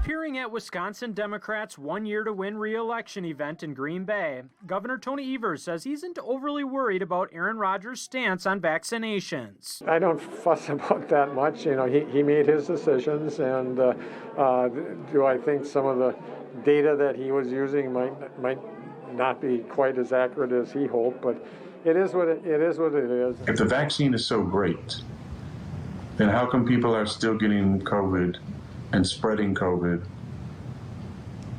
Appearing at Wisconsin Democrats' 1 year to win re-election event in Green Bay, Governor Tony Evers says he isn't overly worried about Aaron Rodgers' stance on vaccinations. I don't fuss about that much. You know, he made his decisions, and do I think some of the data that he was using might not be quite as accurate as he hoped, but it is what it is. If the vaccine is so great, then how come people are still getting COVID and spreading COVID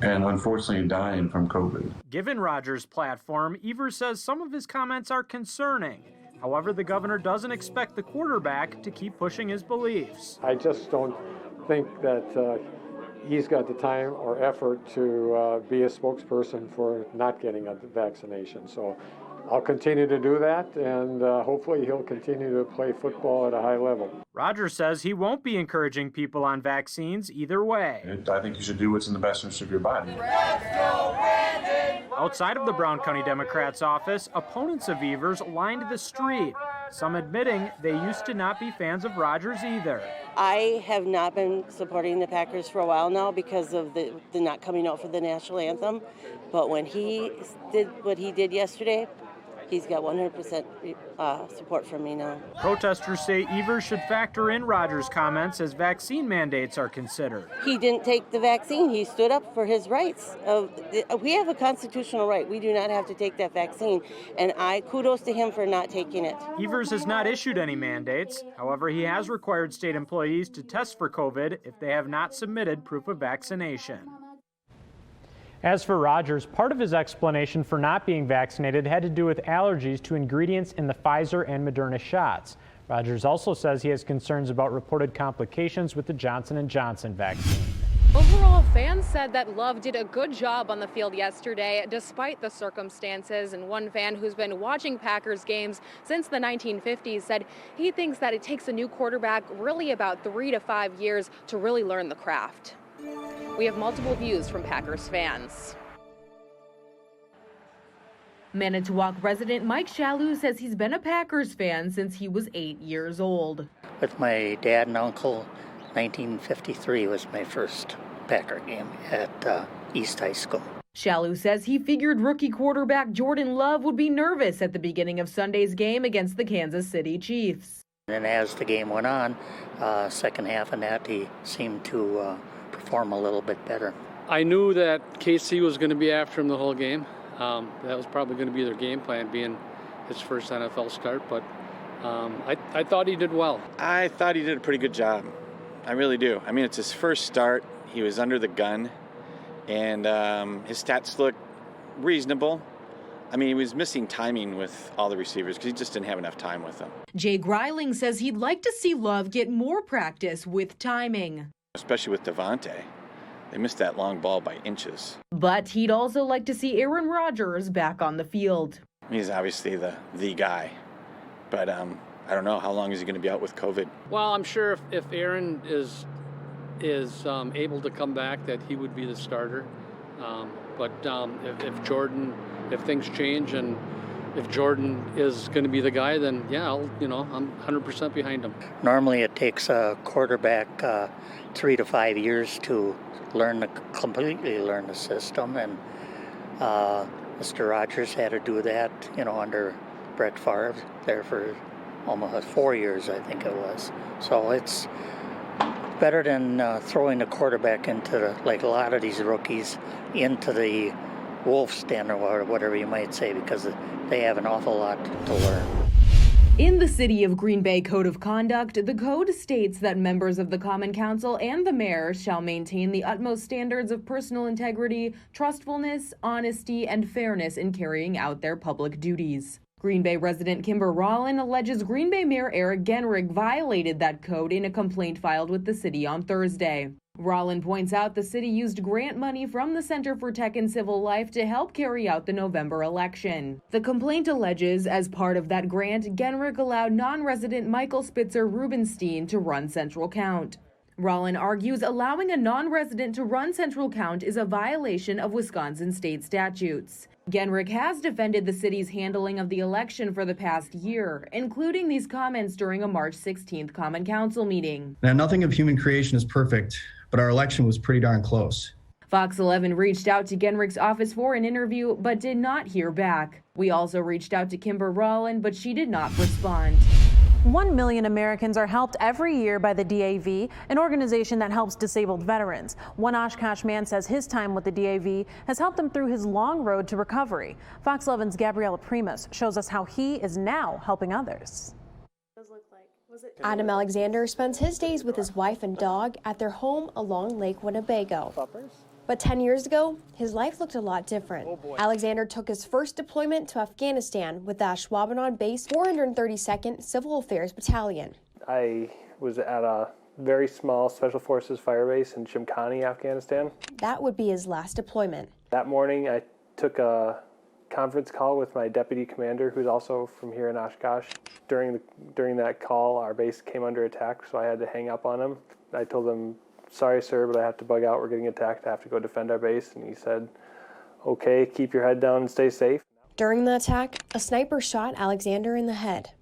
and unfortunately dying from COVID? Given Rodgers' platform, Evers says some of his comments are concerning. However, the governor doesn't expect the quarterback to keep pushing his beliefs. I just don't think that he's got the time or effort to be a spokesperson for not getting a vaccination. So I'll continue to do that, and hopefully he'll continue to play football at a high level. Rodgers says he won't be encouraging people on vaccines either way. I think you should do what's in the best interest of your body. Outside of the Brown County Democrats' office, opponents of Evers lined the street, some admitting they used to not be fans of Rodgers either. I have not been supporting the Packers for a while now because of the not coming out for the national anthem, but when he did what he did yesterday, he's got 100% support from me now. Protesters say Evers should factor in Rodgers' comments as vaccine mandates are considered. He didn't take the vaccine. He stood up for his rights. We have a constitutional right. We do not have to take that vaccine, and kudos to him for not taking it. Evers has not issued any mandates. However, he has required state employees to test for COVID if they have not submitted proof of vaccination. As for Rodgers, part of his explanation for not being vaccinated had to do with allergies to ingredients in the Pfizer and Moderna shots. Rodgers also says he has concerns about reported complications with the Johnson & Johnson vaccine. Overall, fans said that Love did a good job on the field yesterday, despite the circumstances. And one fan who's been watching Packers games since the 1950s said he thinks that it takes a new quarterback really about 3 to 5 years to really learn the craft. We have multiple views from Packers fans. Manitowoc resident Mike Shalhoub says he's been a Packers fan since he was 8 years old. With my dad and uncle, 1953 was my first Packer game at East High School. Shalhoub says he figured rookie quarterback Jordan Love would be nervous at the beginning of Sunday's game against the Kansas City Chiefs. And as the game went on, second half of that, he seemed to perform a little bit better. I knew that KC was going to be after him the whole game. That was probably going to be their game plan, being his first NFL start, but I thought he did well. I thought he did a pretty good job. I really do. I mean, it's his first start. He was under the gun, and his stats look reasonable. I mean, he was missing timing with all the receivers because he just didn't have enough time with them. Jay Greiling says he'd like to see Love get more practice with timing. Especially with Devontae. They missed that long ball by inches. But he'd also like to see Aaron Rodgers back on the field. He's obviously the guy, but I don't know, how long is he going to be out with COVID? Well, I'm sure if Aaron is able to come back, that he would be the starter. But if things change and if Jordan is going to be the guy, then yeah, I'm 100% behind him. Normally it takes a quarterback 3 to 5 years to completely learn the system, and Mr. Rodgers had to do that, under Brett Favre there for almost 4 years, I think it was. So it's better than throwing the quarterback into, like a lot of these rookies, into the wolf's den or whatever you might say, because they have an awful lot to learn. In the City of Green Bay Code of Conduct, the code states that members of the Common Council and the mayor shall maintain the utmost standards of personal integrity, trustfulness, honesty, and fairness in carrying out their public duties. Green Bay resident Kimber Rollin alleges Green Bay Mayor Eric Genrich violated that code in a complaint filed with the city on Thursday. Rollin points out the city used grant money from the Center for Tech and Civil Life to help carry out the November election. The complaint alleges, as part of that grant, Genrich allowed non-resident Michael Spitzer Rubenstein to run Central Count. Rollin argues allowing a non-resident to run Central Count is a violation of Wisconsin state statutes. Genrich has defended the city's handling of the election for the past year, including these comments during a March 16th Common Council meeting. Now, nothing of human creation is perfect, but our election was pretty darn close. Fox 11 reached out to Genrich's office for an interview, but did not hear back. We also reached out to Kimber Rollin, but she did not respond. 1 million Americans are helped every year by the DAV, an organization that helps disabled veterans. One Oshkosh man says his time with the DAV has helped him through his long road to recovery. Fox 11's Gabriella Primus shows us how he is now helping others. Adam Alexander spends his days with his wife and dog at their home along Lake Winnebago. But 10 years ago, his life looked a lot different. Alexander took his first deployment to Afghanistan with the Ashwaubenon Base 432nd Civil Affairs Battalion. I was at a very small Special Forces fire base in Chimkhani, Afghanistan. That would be his last deployment. That morning, I took a conference call with my deputy commander, who's also from here in Oshkosh. During that call, our base came under attack, so I had to hang up on him. I told him, "Sorry, sir, but I have to bug out. We're getting attacked. I have to go defend our base." And he said, "Okay, keep your head down and stay safe." During the attack, a sniper shot Alexander in the head.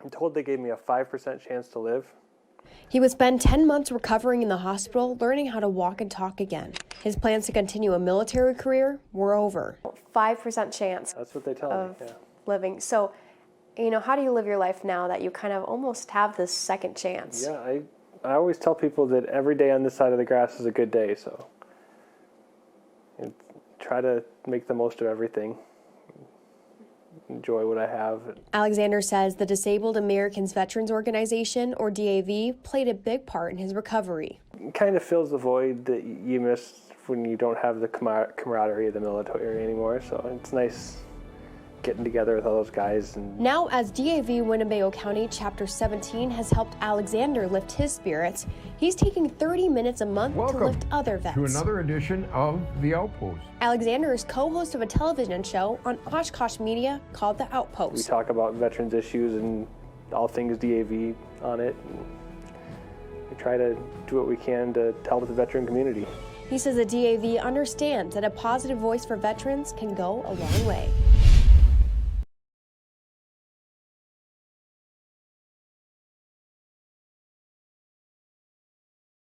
I'm told they gave me a 5% chance to live. He would spend 10 months recovering in the hospital, learning how to walk and talk again. His plans to continue a military career were over. 5% chance. That's what they tell me, yeah. Living. So, how do you live your life now that you kind of almost have this second chance? Yeah, I always tell people that every day on this side of the grass is a good day, so try to make the most of everything. Enjoy what I have. Alexander says the Disabled Americans Veterans Organization, or DAV, played a big part in his recovery. It kind of fills the void that you miss when you don't have the camaraderie of the military anymore, so it's nice getting together with all those guys. And now, as DAV Winnebago County Chapter 17 has helped Alexander lift his spirits, he's taking 30 minutes a month to lift other vets. To another edition of The Outpost. Alexander is co-host of a television show on Oshkosh Media called The Outpost. We talk about veterans issues and all things DAV on it. And we try to do what we can to help the veteran community. He says the DAV understands that a positive voice for veterans can go a long way.